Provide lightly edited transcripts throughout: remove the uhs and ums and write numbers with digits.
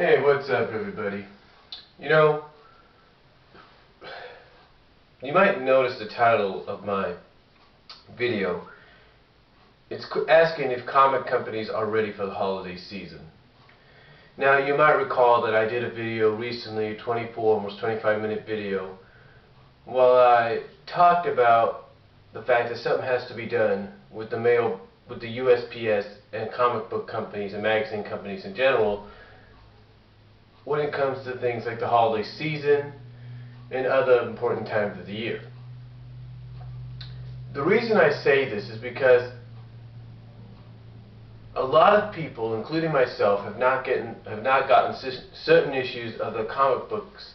Hey, what's up, everybody? You know, you might notice the title of my video. It's asking if comic companies are ready for the holiday season. Now, you might recall that I did a video recently, 24, almost 25-minute video, while I talked about the fact that something has to be done with the USPS and comic book companies and magazine companies in general when it comes to things like the holiday season and other important times of the year. The reason I say this is because a lot of people, including myself, have not gotten certain issues of the comic books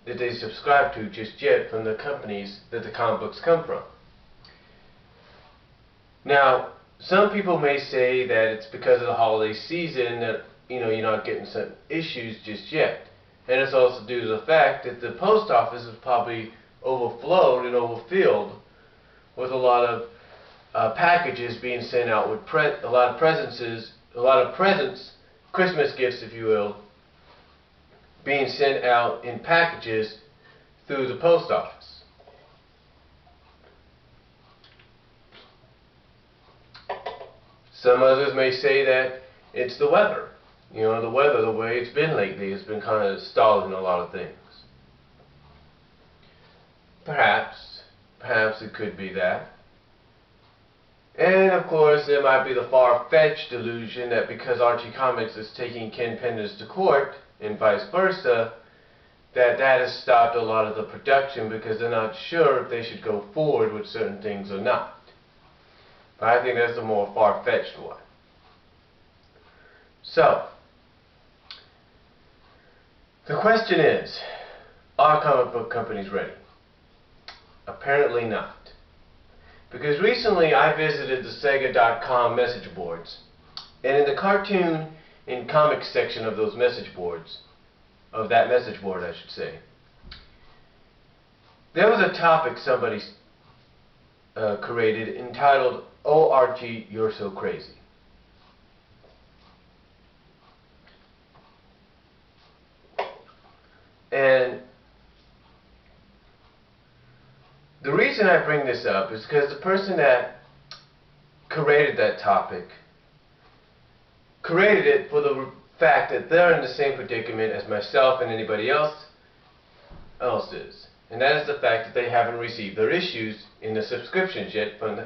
that they subscribe to just yet from the companies that the comic books come from. Now, some people may say that it's because of the holiday season that you're not getting certain issues just yet. And it's also due to the fact that the post office is probably overflowed and overfilled with a lot of packages being sent out with a lot of presents, Christmas gifts if you will, being sent out in packages through the post office. Some others may say that it's the weather. The weather, the way it's been lately, has been kind of stalling a lot of things. Perhaps it could be that. And of course, there might be the far-fetched delusion that because Archie Comics is taking Ken Penders to court, and vice versa, that has stopped a lot of the production because they're not sure if they should go forward with certain things or not. But I think that's a more far-fetched one. So, the question is, are comic book companies ready? Apparently not. Because recently I visited the Sega.com message boards, and in the cartoon and comics section of those message boards, of that message board I should say, there was a topic somebody created entitled, "Oh Archie, You're So Crazy." And the reason I bring this up is because the person that created that topic created it for the fact that they're in the same predicament as myself and anybody else is. And that is the fact that they haven't received their issues in the subscriptions yet from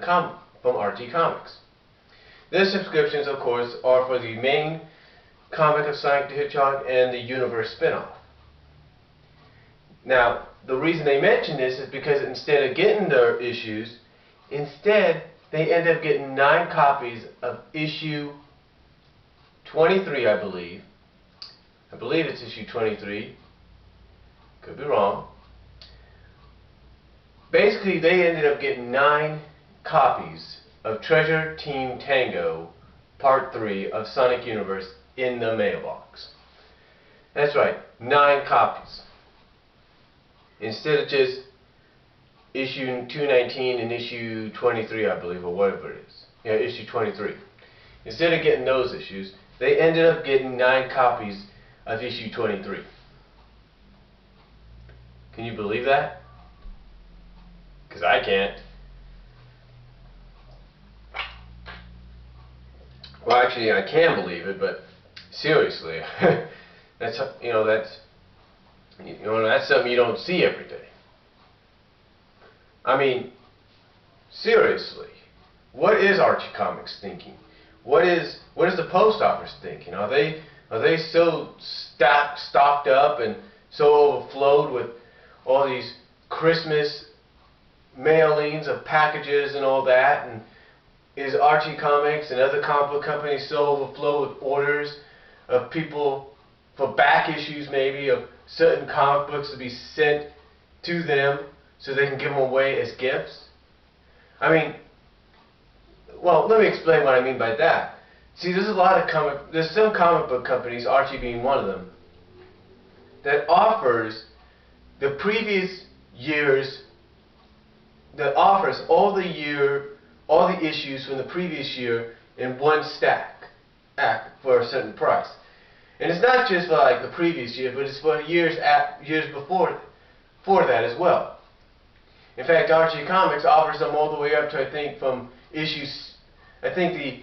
Archie Comics. Their subscriptions, of course, are for the main comic of Sonic the Hedgehog and the Universe spinoff. Now, the reason they mention this is because instead of getting their issues, instead they end up getting 9 copies of issue 23, I believe. I believe it's issue 23. Could be wrong. Basically, they ended up getting 9 copies of Treasure Team Tango Part 3 of Sonic Universe in the mailbox. That's right, 9 copies. Instead of just issue 219 and issue 23, I believe, or whatever it is. Yeah, issue 23. Instead of getting those issues, they ended up getting 9 copies of issue 23. Can you believe that? Because I can't. Well, actually, I can believe it, but seriously, that's something you don't see every day. I mean, seriously, what is Archie Comics thinking? What is the post office thinking? Are they so stocked up and so overflowed with all these Christmas mailings of packages and all that? And is Archie Comics and other comic book companies so overflowed with orders of people for back issues maybe of certain comic books to be sent to them so they can give them away as gifts? I mean, well, let me explain what I mean by that. See, there's some comic book companies, Archie being one of them, that offers the previous year's, that offers all the issues from the previous year in one stack for a certain price. And it's not just for like the previous year, but it's for years before that as well. In fact, Archie Comics offers them all the way up to, I think, from issues. I think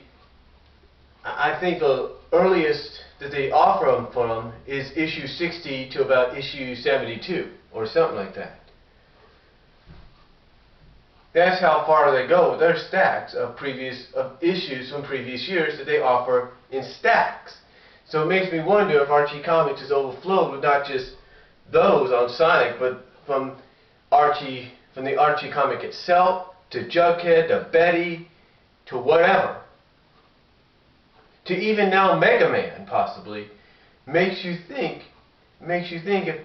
the earliest that they offer them from is issue 60 to about issue 72 or something like that. That's how far they go with their stacks of issues from previous years that they offer in stacks. So it makes me wonder if Archie Comics is overflowed with not just those on Sonic, but from the Archie comic itself, to Jughead, to Betty, to whatever, to even now Mega Man possibly, makes you think if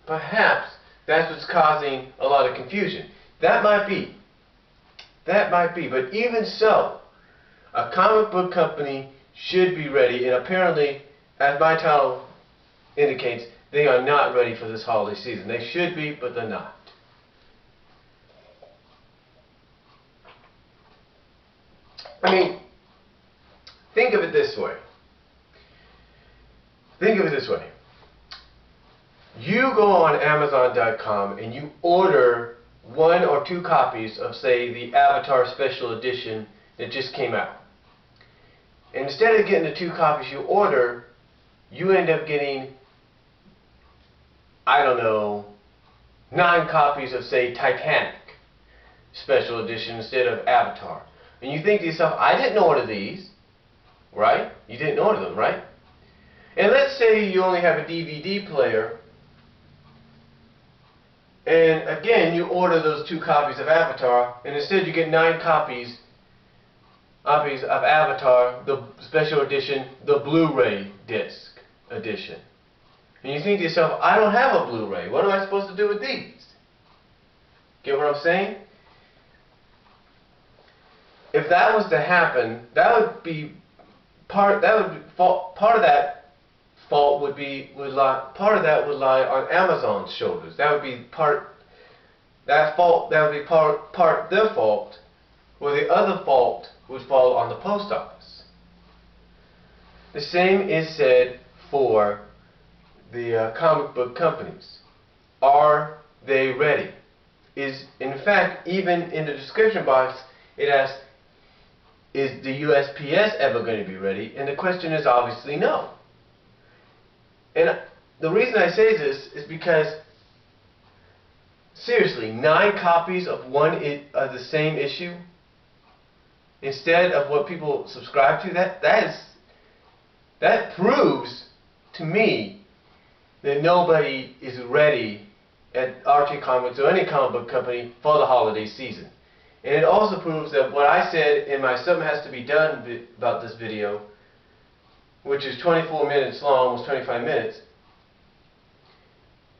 perhaps that's what's causing a lot of confusion. That might be, but even so, a comic book company should be ready, and apparently, as my title indicates, they are not ready for this holiday season. They should be, but they're not. I mean, think of it this way. You go on Amazon.com and you order 1 or 2 copies of, say, the Avatar Special Edition that just came out. And instead of getting the 2 copies you order, you end up getting, I don't know, 9 copies of, say, Titanic Special Edition instead of Avatar. And you think to yourself, I didn't order these, right? You didn't order them, right? And let's say you only have a DVD player, and again you order those 2 copies of Avatar, and instead you get 9 copies of Avatar, the Special Edition, the Blu-ray disc edition. And you think to yourself, I don't have a Blu-ray. What am I supposed to do with these? Get what I'm saying? If that was to happen, part of that would lie on Amazon's shoulders. That would be part their fault, where the other fault would fall on the post office. The same is said for the comic book companies. Are they ready? In fact, even in the description box, it asks, is the USPS ever going to be ready? And the question is obviously no. And the reason I say this is because, seriously, 9 copies of the same issue instead of what people subscribe to, that proves to me that nobody is ready at Archie Comics or any comic book company for the holiday season. And it also proves that what I said in my Something Has to Be Done about this video, which is 24 minutes long, almost 25 minutes,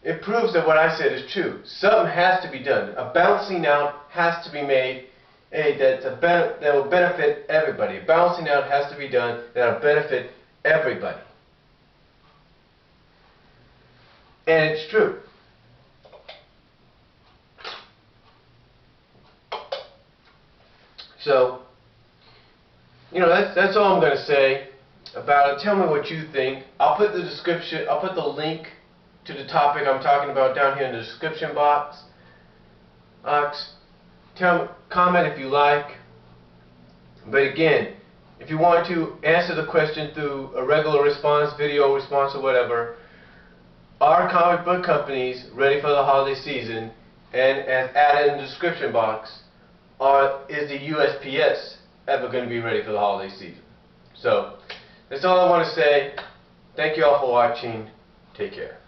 it proves that what I said is true. Something has to be done. A balancing out has to be made that will benefit everybody. A balancing out has to be done that will benefit everybody. And it's true. So, that's all I'm going to say about it. Tell me what you think. I'll put the link to the topic I'm talking about down here in the description box. Comment if you like. But again, if you want to answer the question through a regular response, video response, or whatever, are comic book companies ready for the holiday season? And as added in the description box, is the USPS ever going to be ready for the holiday season? So, that's all I want to say. Thank you all for watching. Take care.